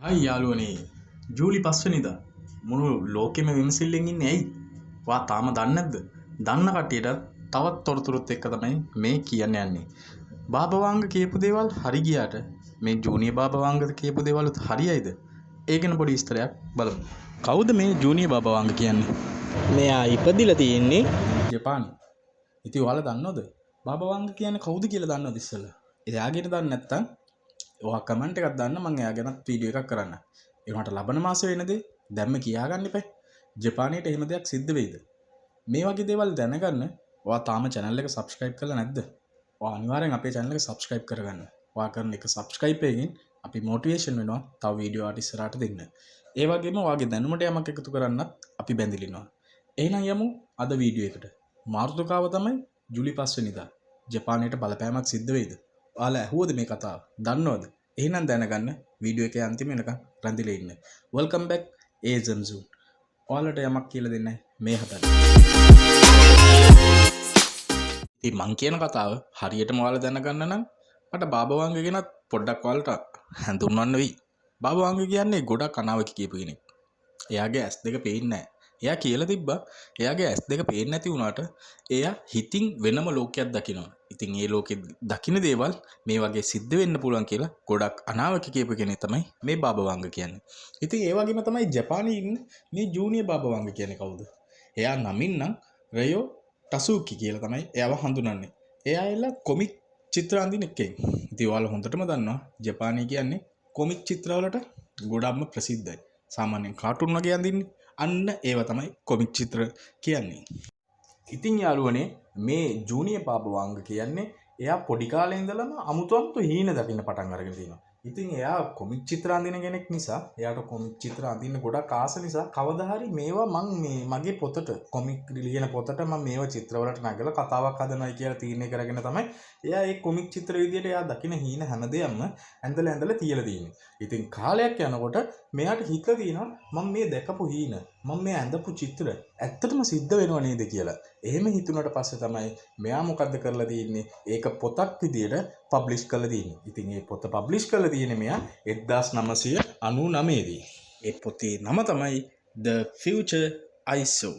හයි යාළුවනේ ජූලි 5 වෙනිදා මුළු ලෝකෙම විමසිල්ලෙන් ඉන්නේ ඇයි? ඔයා තාම දන්නේ නැද්ද? දන්න කට්ටියට තවත් තොරතුරුත් එක්ක තමයි මේ කියන්න යන්නේ. බාබවාංග කියපු දේවල් හරි ගියාට මේ ජූනියර් බාබවාංග කියපු දේවලුත් හරියයිද? ඒ ගැන පොඩි විස්තරයක් බලමු. කවුද මේ ජූනියර් බාබවාංග කියන්නේ? මෙයා ඉපදිලා තියෙන්නේ ජපානයේ. ඉතින් ඔයාලා දන්නවද? බාබවාංග කියන්නේ කවුද කියලා දන්නවද ඉස්සෙල්ලා? එයාගෙන දන්නේ නැත්තම් ඔයා කමෙන්ට් එකක් දාන්න මම එයා ගැනත් වීඩියෝ එකක් කරන්න. ඒ වුණාට ලබන මාසෙ වෙනදී දැම්ම කියාගන්න එපා. ජපානයේට එහෙම දෙයක් සිද්ධ වෙයිද? මේ වගේ දේවල් දැනගන්න ඔයා තාම channel එක subscribe කරලා නැද්ද? ඔයා අනිවාර්යෙන් අපේ channel එක subscribe කරගන්න. ඔයා කරන එක subscribe එකකින් අපි motivation වෙනවා තව වීඩියෝ ආට ඉස්සරහට දෙන්න. ඒ වගේම ඔයාගේ දැනුමට යමක් එකතු කරන්නත් අපි බැඳිලා ඉන්නවා. එහෙනම් යමු අද වීඩියෝ එකට. මාතෘකාව තමයි ජූලි 5 වෙනිදා. ජපානයට බලපෑමක් සිද්ධ වෙයිද? ඔයාලා ඇහුවද මේ කතාව? දන්නවද? එහෙනම් දැනගන්න වීඩියෝ එකේ අන්තිම වෙනකන් රැඳිලා ඉන්න. Welcome back Asian Zoo. ඔයාලට යමක් කියලා දෙන්න මේ හතරේ. ඉතින් මං කියන කතාව හරියටම ඔයාලා දැනගන්න නම් මට බාබවාංග ගැනත් පොඩ්ඩක් ඔයාලට හඳුන්වන්න වෙයි. බාබවාංග කියන්නේ ගොඩක් අනාවකි කියපු කෙනෙක්. එයාගේ ඇස් දෙක පේන්නේ නැහැ. එයා කියලා තිබ්බා එයාගේ ඇස් දෙක පේන්නේ නැති වුණාට එයා හිතින් වෙනම ලෝකයක් දකිනවා. ඉතින් ඒ ලෝකෙ දකින්න දේවල් මේ වගේ සිද්ධ වෙන්න පුළුවන් කියලා ගොඩක් අනාවකි කියපු කෙනෙක් තමයි මේ බාබවාංග කියන්නේ. ඉතින් ඒ වගේම තමයි ජපානයේ ඉන්න මේ ජූනියර් බාබවාංග කියන්නේ කවුද? එයා නමින් නම් රයෝ ටසුකි කියලා තමයි එයාව හඳුනන්නේ. එයා එලා කොමික් චිත්‍ර අඳින එකෙක්. ඉතින් ඔයාලා හොඳටම දන්නවා ජපානයේ කියන්නේ කොමික් චිත්‍රවලට ගොඩක්ම ප්‍රසිද්ධයි. සාමාන්‍යයෙන් කාටුන් වගේ අඳින්නේ. අන්න ඒව තමයි කොමික් චිත්‍ර කියන්නේ. ඉතින් යාළුවනේ මේ ජූනියර් බාබවාංග කියන්නේ එයා පොඩි කාලේ ඉඳලම අමුතු හීන දකින්න පටන් අරගෙන තියෙනවා. ඉතින් එයා කොමික් චිත්‍ර අඳින කෙනෙක් නිසා එයාට කොමික් චිත්‍ර අඳින්න ගොඩක් ආස නිසා කවදා හරි මේවා මං මගේ පොතට කොමික් ලියන පොතට මම මේවා චිත්‍රවලට නගලා කතාවක් හදනවා කියලා තීරණය කරගෙන තමයි එයා මේ කොමික් චිත්‍ර විදියට එයා දකින හීන හැමදේම ඇඳලා තියලා තියෙන්නේ. ඉතින් කාලයක් යනකොට මෙයාට හිතලා තියෙනවා මම මේ දැකපු හීන මම මේ ඇඳපු චිත්‍ර ඇත්තටම සිද්ධ වෙනව නේද කියලා. එහෙම හිතුණාට පස්සේ තමයි මෙයා මොකද්ද කරලා තියෙන්නේ? ඒක පොතක් විදියට පබ්ලිෂ් කරලා තියෙන්නේ. ඉතින් මේ පොත පබ්ලිෂ් කරලා තියෙන්නේ මෙයා 1999 දී. ඒ පොතේ නම තමයි The Future I Saw.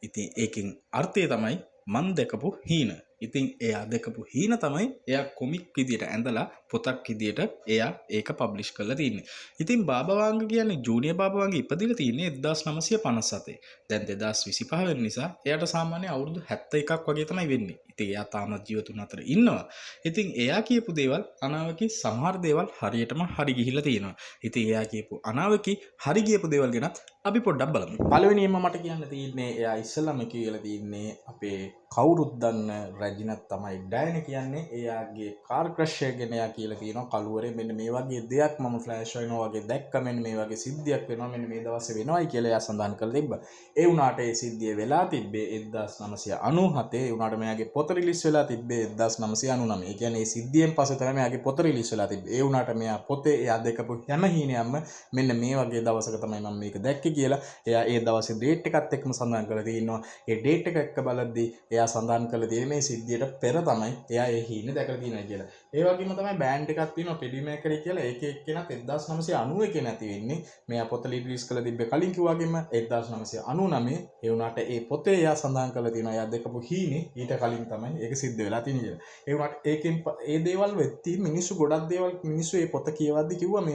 ඉතින් ඒකෙන් අර්ථය තමයි මන් දැකපු හීන. ඉතින් එයා දැකපු හීන තමයි එයා කොමික් විදියට ඇඳලා පොතක් විදියට එයා ඒක පබ්ලිෂ් කරලා තින්නේ. ඉතින් බාබවාංග කියන්නේ ජූනියර් බාබවාංග ඉපදිලා තින්නේ 1957. දැන් 2025 වෙන නිසා එයාට සාමාන්‍ය අවුරුදු 71ක් වගේ තමයි වෙන්නේ. ඉතින් එයා තාමත් ජීවතුන් අතර ඉන්නවා. ඉතින් එයා කියපු දේවල් අනාවකි සමහර දේවල් හරියටම හරි ගිහිල්ලා තියෙනවා. ඉතින් එයා කියපු අනාවකි හරි ගියපු දේවල් ගැනත් අපි පොඩ්ඩක් බලමු. පළවෙනියෙන්ම මට කියන්න තියෙන්නේ එයා ඉස්සෙල්ලාම කියලා තින්නේ අපේ කවුරුත් දන්න රැජිනත් තමයි ඩයන කියන්නේ. එයාගේ කාර් ක්‍රැෂ් එක ගැන එයා කියලා තියෙනවා කළුවරේ මෙන්න මේ වගේ දෙයක් මම ෆ්ලෑෂ් වෙනවා වගේ දැක්ක මෙන්න මේ වගේ සිද්ධියක් වෙනවා මෙන්න මේ දවසේ වෙනවයි කියලා එයා සඳහන් කරලා තිබ්බා. ඒ වුණාට ඒ සිද්ධිය වෙලා තිබ්බේ 1997. ඒ වුණාට මෙයාගේ පොත රිලීස් වෙලා තිබ්බේ 1999. ඒ කියන්නේ මේ සිද්ධියෙන් පස්සේ තමයි මෙයාගේ පොත රිලීස් වෙලා තිබ්බේ. ඒ වුණාට මෙයා පොතේ එයා දැකපු හැම හීනයක්ම මෙන්න මේ වගේ දවසක තමයි මම මේක දැක්කේ කියලා එයා ඒ දවසේ ඩේට් එකත් එක්කම සඳහන් කරලා තියෙනවා. ඒ ඩේට් එක එක්ක බලද්දී එයා සඳහන් කරලා තියෙන්නේ මේ සිද්ධියට පෙර තමයි එයා ඒ හීනේ දැකලා තියෙනවා කියලා. ඒ වගේම තමයි බෑන්ඩ් එකක් තියෙනවා පෙඩි මේකරි කියලා. ඒකේ එක්කෙනත් 1991 නැති වෙන්නේ. මෙයා පොත රිලීස් කළ තිබ්බේ කලින් කිව්වා වගේම 1999. ඒ වුණාට ඒ පොතේ එයා සඳහන් කරලා තියෙනවා එයා දැකපු හීනේ ඊට කලින් තමයි ඒක සිද්ධ වෙලා තියෙන්නේ කියලා. ඒ වුණාට ඒකෙන් ඒ දේවල් වෙtti මිනිස්සු ගොඩක් දේවල් මිනිස්සු ඒ පොත කියවද්දි කිව්වා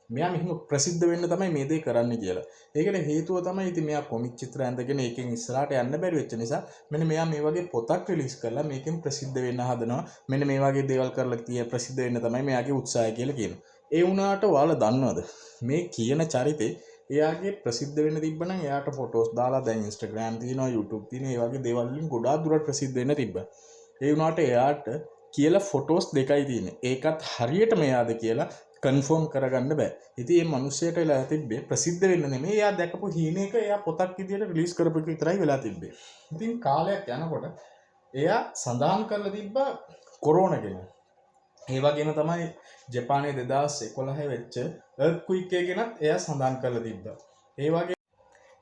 මෙයා මෙහිම ප්‍රසිද්ධ වෙන්න තමයි මේ දේ කරන්නේ කියලා. ඒකට හේතුව තමයි ඉතින් මෙයා කොමික් චිත්‍ර ඇඳගෙන ඒකෙන් ඉස්සරහට යන්න බැරි වෙච්ච නිසා මෙන්න මෙයා මේ වගේ පොතක් රිලීස් කරලා මේකෙන් ප්‍රසිද්ධ වෙන්න හදනවා. මෙන්න මේ වගේ දේවල් කරලා ප්‍රසිද්ධ වෙන්න තමයි මෙයාගේ උත්සාහය කියලා කියනවා. ඒ වුණාට ඔයාලා දන්නවද මේ කියන චරිතේ එයාගේ ප්‍රසිද්ධ වෙන්න තිබ්බනම් එයාට ෆොටෝස් දාලා දැන් Instagram තියෙනවා YouTube තියෙනවා ඒ වගේ දේවල් වලින් ගොඩාක් දුරට ප්‍රසිද්ධ වෙන්න තිබ්බා. ඒ වුණාට එයාට කියලා ෆොටෝස් දෙකයි තියෙන්නේ. ඒකත් හරියටම එයාද කියලා කන්ෆර්ම් කරගන්න බෑ. ඉතින් මේ මිනිස්සයාට වෙලා තිබ්බේ ප්‍රසිද්ධ වෙන්න නෙමෙයි එයා දැකපු හීනයක එයා පොතක් විදියට රිලීස් කරපු එක විතරයි වෙලා තිබ්බේ. ඉතින් කාලයක් යනකොට එයා සඳහන් කරලා තිබ්බා කොරෝනා ගැන. ඒ වගේම තමයි ජපානයේ 2011 වෙච්ච earthquake එක ගැනත් එයා සඳහන් කරලා තිබ්බා. ඒ වගේ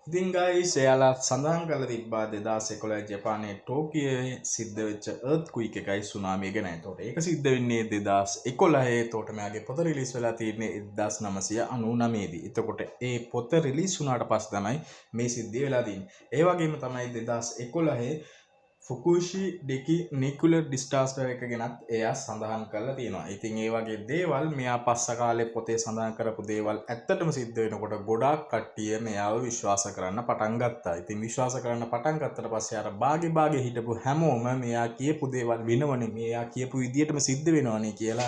ඉතින් guys එයාලා සඳහන් කරලා තිබ්බා 2011 ජපානයේ ටෝකියෝවේ සිද්ධ වෙච්ච earthquake එකයි tsunami එක නෑ. ඒතකොට ඒක සිද්ධ වෙන්නේ 2011. ඒතකොට මෙයාගේ පොත රිලීස් වෙලා තියෙන්නේ 1999 දී. එතකොට ඒ පොත රිලීස් වුණාට පස්සේ තමයි මේ සිද්ධිය වෙලා තියෙන්නේ. ඒ වගේම තමයි 2011 ෆුකුෂි ඩෙකි නිකුලර් ඩිස්ටාස්ටර් එක ගැනත් එයා සඳහන් කරලා තියෙනවා. ඉතින් ඒ වගේ දේවල් මෙයා පස්ස කාලේ පොතේ සඳහන් කරපු දේවල් ඇත්තටම සිද්ධ වෙනකොට ගොඩාක් කට්ටිය මෙයාව විශ්වාස කරන්න පටන් ගත්තා. ඉතින් විශ්වාස කරන්න පටන් ගත්තට පස්සේ අර බාගේ හිටපු හැමෝම මෙයා කියපු දේවල් වෙනවනේ, මෙයා කියපු විදියටම සිද්ධ වෙනවනේ කියලා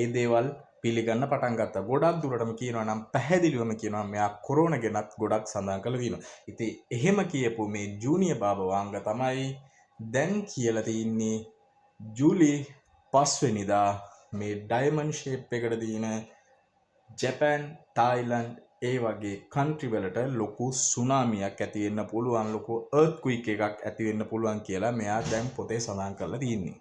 ඒ දේවල් පිළිගන්න පටන් ගත්තා. ගොඩක් දුරටම කියනවා නම් පැහැදිලිවම කියනවා මෙයා කොරෝනා ගැනත් ගොඩක් සඳහන් කරලා තියෙනවා. ඉතින් එහෙම කියපු මේ ජූනියර් බාබා වාංග තමයි දැන් කියලා තියන්නේ ජූලි 5 වෙනිදා මේ ඩයමන්ඩ් ෂේප් එකට තියෙන ජපාන්, තායිලන්ඩ් ඒ වගේ කන්ට්‍රි වලට ලොකු සුනාමියක් ඇති වෙන්න පුළුවන්, ලොකු earthquake එකක් ඇති වෙන්න පුළුවන් කියලා මෙයා දැන් පොතේ සඳහන් කරලා තියෙන්නේ.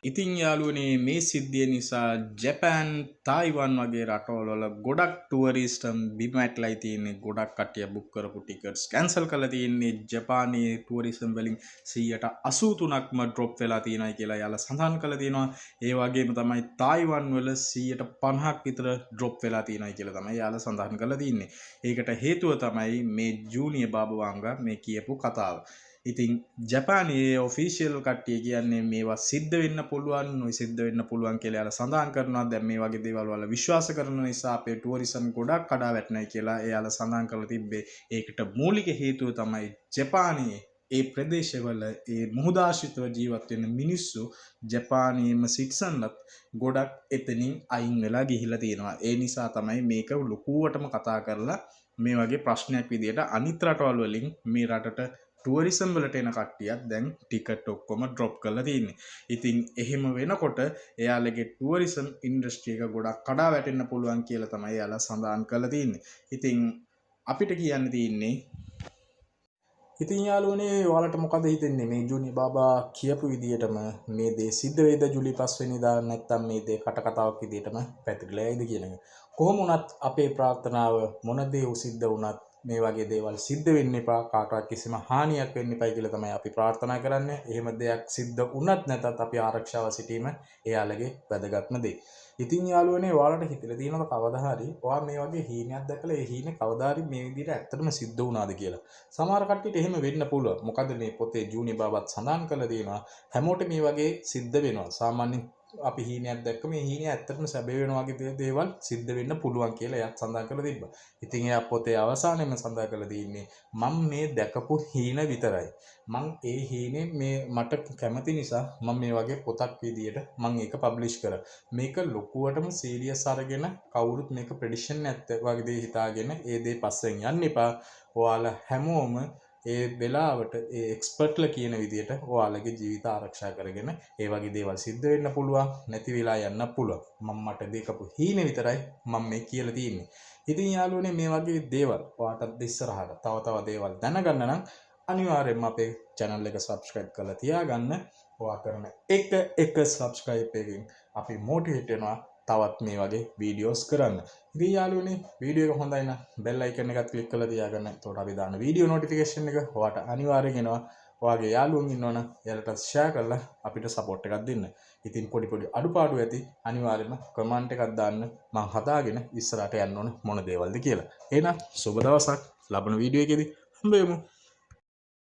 ඉතින් යාළුවනේ මේ සිද්ධිය නිසා ජපාන්, තායිවන් වගේ රටවල වල ගොඩක් ටුවරිස්ට්ම් බිම ඇටලයි තියෙන්නේ. ගොඩක් කට්ටිය බුක් කරපු ටිකට්ස් කැන්සල් කරලා තියෙන්නේ. ජපානයේ ටුවරිසම් වලින් 83%ක්ම ඩ්‍රොප් වෙලා තියෙනයි කියලා යාළුවා සඳහන් කරලා තියෙනවා. ඒ වගේම තමයි තායිවන් වල 50%ක් විතර ඩ්‍රොප් වෙලා තියෙනයි කියලා තමයි යාළුවා සඳහන් කරලා තියෙන්නේ. ඒකට හේතුව තමයි මේ ජූනියර් බාබා වාංගා මේ කියපු කතාව. ඉතින් ජපානයේ ඔෆිෂියල් කට්ටිය කියන්නේ මේවා සිද්ධ වෙන්න පුළුවන්, නොයි සිද්ධ වෙන්න පුළුවන් කියලා යාලා සඳහන් කරනවා. දැන් මේ වගේ දේවල් වල විශ්වාස කරන නිසා අපේ ටුවරිසම් ගොඩක් කඩා වැටෙනයි කියලා එයාලා සඳහන් කරලා තිබ්බේ. ඒකට මූලික හේතුව තමයි ජපානයේ ඒ ප්‍රදේශවල ඒ මුහුදාශ්‍රිතව ජීවත් වෙන මිනිස්සු ජපානයේම සිටිසන්ලත් ගොඩක් එතනින් අයින් වෙලා ගිහිලා තියෙනවා. ඒ නිසා තමයි මේක ලොකුවටම කතා කරලා මේ වගේ ප්‍රශ්නයක් විදියට අනිත් රටවල් වලින් මේ රටට ටුවරිසම් වලට එන කට්ටියක් දැන් ටිකට් ඔක්කොම ඩ්‍රොප් කරලා තියෙන්නේ. ඉතින් එහෙම වෙනකොට එයාලගේ ටුවරිසම් ඉන්ඩස්ට්‍රි එක ගොඩක් කඩා වැටෙන්න පුළුවන් කියලා තමයි එයාලා සඳහන් කරලා තියෙන්නේ. ඉතින් අපිට කියන්න තියෙන්නේ ඉතින් යාළුවනේ ඔයාලට මොකද හිතෙන්නේ මේ ජූනියර් බාබා කියපු විදියටම මේ දේ සිද්ධ වෙයිද ජූලි 5 වෙනිදා, නැත්නම් මේ දේ කටකතාවක් විදියටම පැතිරලා යයිද කියන එක. කොහොම වුණත් අපේ ප්‍රාර්ථනාව මොන දේ සිද්ධ වුණත් මේ වගේ දේවල් සිද්ධ වෙන්න එපා, කාටවත් කිසිම හානියක් වෙන්න එපා කියලා තමයි අපි ප්‍රාර්ථනා කරන්නේ. එහෙම දෙයක් සිද්ධ වුණත් නැතත් අපි ආරක්ෂාව සිටීම එයාලගේ වැදගත්ම දේ. ඉතින් යාළුවනේ ඔයාලට හිතලා තියෙනවද කවදා හරි ඔයා මේ වගේ හීනයක් දැකලා ඒ හීනේ කවදා හරි මේ විදිහට ඇත්තටම සිද්ධ වුණාද කියලා? සමහර කට්ටියට එහෙම වෙන්න පුළුවන්. මොකද මේ පොතේ ජූනියර් බාබාත් සඳහන් කරලා තියෙනවා හැමෝටම මේ වගේ සිද්ධ වෙනවා. සාමාන්‍යයෙන් අපි හීනයක් දැක්ක මේ හීනය ඇත්තටම සැබෑ වෙනවා වගේ දේවල් සිද්ධ වෙන්න පුළුවන් කියලා එයාත් සඳහන් කරලා තිබ්බා. ඉතින් එයා පොතේ අවසානයේම සඳහන් කරලා තියෙන්නේ මම මේ දැකපු හීන විතරයි. මම ඒ හීනේ මේ මට කැමති නිසා මම මේ වගේ පොතක් විදියට මම ඒක පබ්ලිෂ් කරා. මේක ලොකුවටම සීරියස් අරගෙන කවුරුත් මේක ප්‍රෙඩික්ෂන් නැත්ත වගේ දේ හිතාගෙන ඒ දේ පස්සෙන් යන්න එපා. ඔයාලා හැමෝම ඒ වෙලාවට ඒ එක්ස්පර්ට්ලා කියන විදියට ඔයාලගේ ජීවිත ආරක්ෂා කරගෙන ඒ වගේ දේවල් සිද්ධ වෙන්න පුළුවන්, නැති වෙලා යන්න පුළුවන්. මට දෙකපු හීනේ විතරයි මම මේ කියලා තියෙන්නේ. ඉතින් යාළුවනේ මේ වගේ දේවල් ඔයාටත් ඉස්සරහට තව දේවල් දැනගන්න නම් අනිවාර්යෙන්ම අපේ channel එක subscribe කරලා තියාගන්න. ඔයා කරන එක subscribe එකකින් අපි motivate වෙනවා තවත් මේ වගේ වීඩියෝස් කරන්න. ඉතින් යාළුවනේ වීඩියෝ එක හොඳයි නම් bell icon එකත් click කරලා තියාගන්න. එතකොට අපි දාන වීඩියෝ notification එක ඔයාට අනිවාර්යෙන් එනවා. ඔයාගේ යාළුවෝ ඉන්නවනම් එයාලට share කරලා අපිට support එකක් දෙන්න. ඉතින් පොඩි අඩුපාඩු ඇති අනිවාර්යෙන්ම comment එකක් දාන්න. මම හදාගෙන ඉස්සරහට යන්න ඕන මොන දේවල්ද කියලා. එහෙනම් සුබ දවසක්. ලබන වීඩියෝ එකේදී හම්බෙමු.